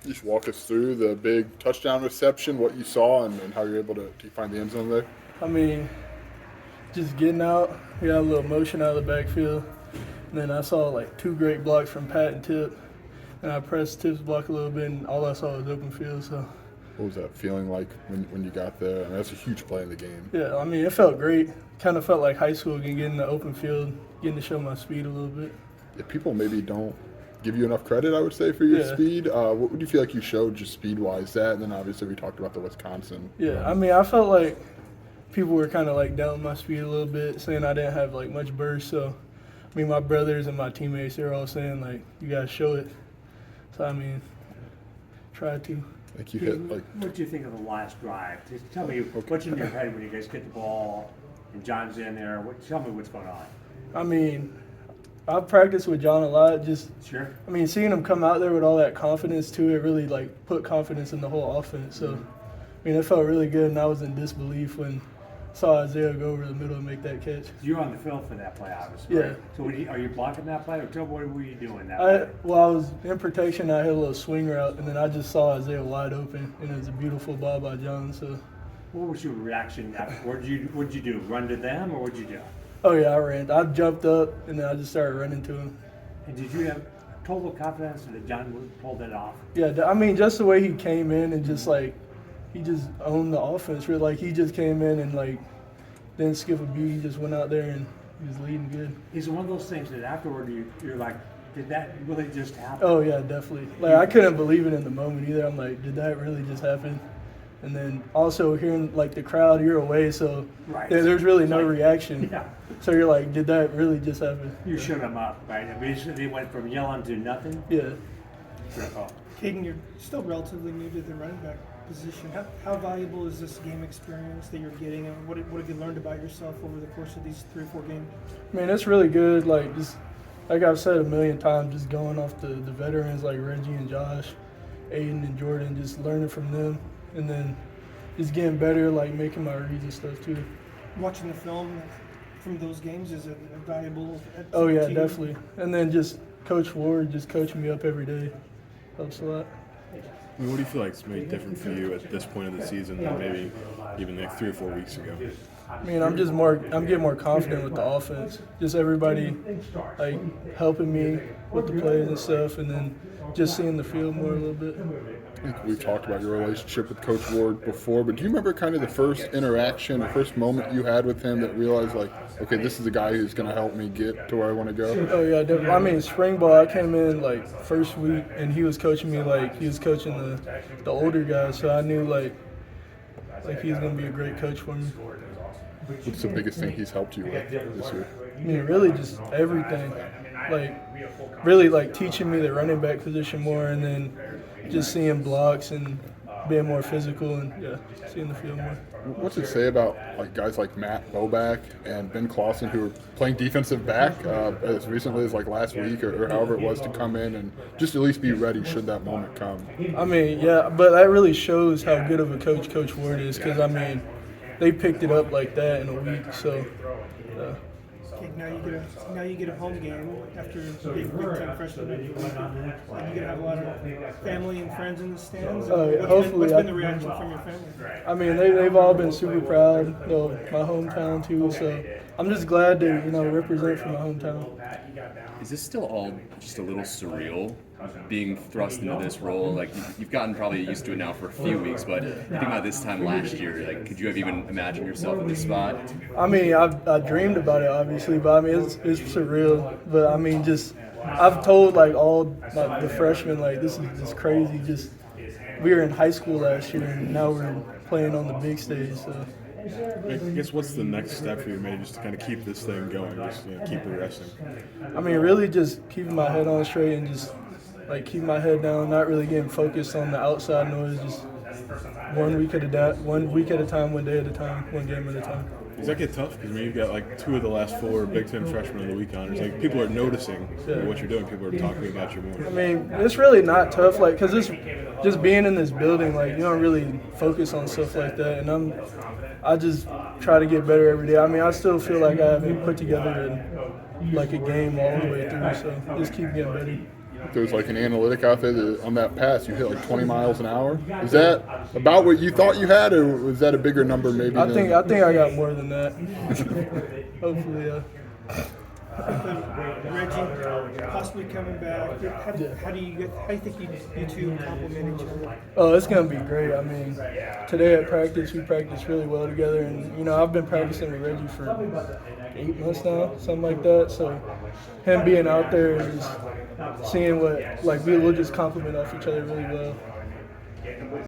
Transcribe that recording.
Just walk us through the big touchdown reception, what you saw, and how you're able to find the end zone there. I mean, just getting out, we got a little motion out of the backfield. And then I saw like two great blocks from Pat and Tip. And I pressed Tip's block a little bit, and all I saw was open field. So, What was that feeling like when you got there? I mean, that's a huge play in the game. yeah, I mean, it felt great. Kind of felt like high school again, getting in the open field, getting to show my speed a little bit. Yeah, people maybe don't give you enough credit, I would say, for your Yeah. speed. What would you feel like you showed just speed-wise that? And then obviously we talked about the Wisconsin. Yeah, I mean, I felt like people were kind of like doubting my speed a little bit, saying I didn't have like much burst. So, I mean, my brothers and my teammates, they're all saying like, you gotta show it. So, I mean, try to. Like you hit like What do you think of the last drive? Just tell me what's in your head when you guys get the ball and John's in there. Tell me what's going on. I mean, I've practiced with John a lot. Just, Sure. I mean, seeing him come out there with all that confidence too, it really like put confidence in the whole offense. So, I mean, it felt really good, and I was in disbelief when I saw Isaiah go over the middle and make that catch. You're on the field for that play, obviously. Yeah. Right? So are you blocking that play, or what were you doing that I play? was in protection. I hit a little swing route, and then I just saw Isaiah wide open, and it was a beautiful ball by John. So, What was your reaction? What'd you do? Run to them, or what'd you do? oh yeah, I ran. I jumped up, and then I just started running to him. And did you have total confidence that John would pull that off? Yeah, I mean, just the way he came in and just like he just owned the offense. Really, like he just came in and like didn't skip a beat. He just went out there and he was leading good. Is it one of those things that afterward you're like, did that really just happen? Oh yeah, definitely. Like I couldn't believe it in the moment either. I'm like, did that really just happen? And then also hearing like the crowd, you're away, so Right. there's really no reaction. Yeah. So you're like, did that really just happen? You shut them up, right? And basically they went from yelling to nothing. Yeah. Oh. Kaden, you're still relatively new to the running back position. How valuable is this game experience that you're getting, and what have you learned about yourself over the course of these 3 or 4 games? I mean, it's really good. Like just like I've said a million times, just going off the veterans like Reggie and Josh, Aiden and Jordan, just learning from them, and then just getting better, like making my reads and stuff too. Watching the film from those games, is it valuable? Oh yeah, to you? definitely. And then just Coach Ward just coaching me up every day helps a lot. I mean, what do you feel like is maybe different for you at this point of the season than maybe even like 3 or 4 weeks ago? I mean, I'm getting more confident with the offense. Just everybody like helping me with the plays and stuff, and then just seeing the field more a little bit. I think we've talked about your relationship with Coach Ward before, but do you remember kind of the first interaction, the first moment you had with him that realized like, okay, this is the guy who's going to help me get to where I want to go? Oh yeah, definitely. I mean, spring ball, I came in like first week, and he was coaching me like he was coaching the older guys, so I knew like he was gonna be a great coach for me. What's the biggest thing he's helped you with this year? I mean, really just everything. Like, really like teaching me the running back position more, and then just seeing blocks and being more physical, and yeah, seeing the field more. What's it say about like guys like Matt Boback and Ben Clausen who are playing defensive back as recently as like last week or however it was to come in and just at least be ready should that moment come? I mean, yeah, but that really shows how good of a coach Coach Ward is, because I mean, they picked it up like that in a week, so. Okay, now you get a home game after being Big Ten freshman. And you're gonna have a lot of family and friends in the stands. Oh, yeah, hopefully What's I- been the reaction from your family? I mean, they've all been super proud. You know, my hometown too. So I'm just glad to represent for my hometown. Is this still all just a little surreal, being thrust into this role? Like you've gotten probably used to it now for a few weeks, but think about this time last year. Like, could you have even imagined yourself in this spot? I mean, I dreamed about it obviously, but I mean it's surreal. But I mean, just I've told like all the freshmen like this is just crazy. Just we were in high school last year, and now we're playing on the big stage. So. I guess what's the next step for you, maybe just to kind of keep this thing going, just keep progressing? I mean, really just keeping my head on straight and just like keeping my head down, not really getting focused on the outside noise. Just 1 week at a time, 1 day at a time, 1 game at a time. Does that get tough? Because I mean, you've got like 2 of the last 4 Big Ten freshmen of the week honors. Like people are noticing what you're doing. People are talking about you more. I mean, it's really not tough, like, cause it's just being in this building, like you don't really focus on stuff like that, and I just try to get better every day. I mean, I still feel like I haven't put together like a game all the way through, so just keep getting better. there's like an analytic out there that on that pass you hit like 20 miles an hour. Is that about what you thought you had, or was that a bigger number maybe? I think I got more than that. Hopefully, yeah. Reggie possibly coming back. How do you think you two complement each other? Oh, it's gonna be great. I mean, today at practice we practiced really well together, and I've been practicing with Reggie for 8 months now, something like that. So him being out there and just seeing what we'll just complement off each other really well.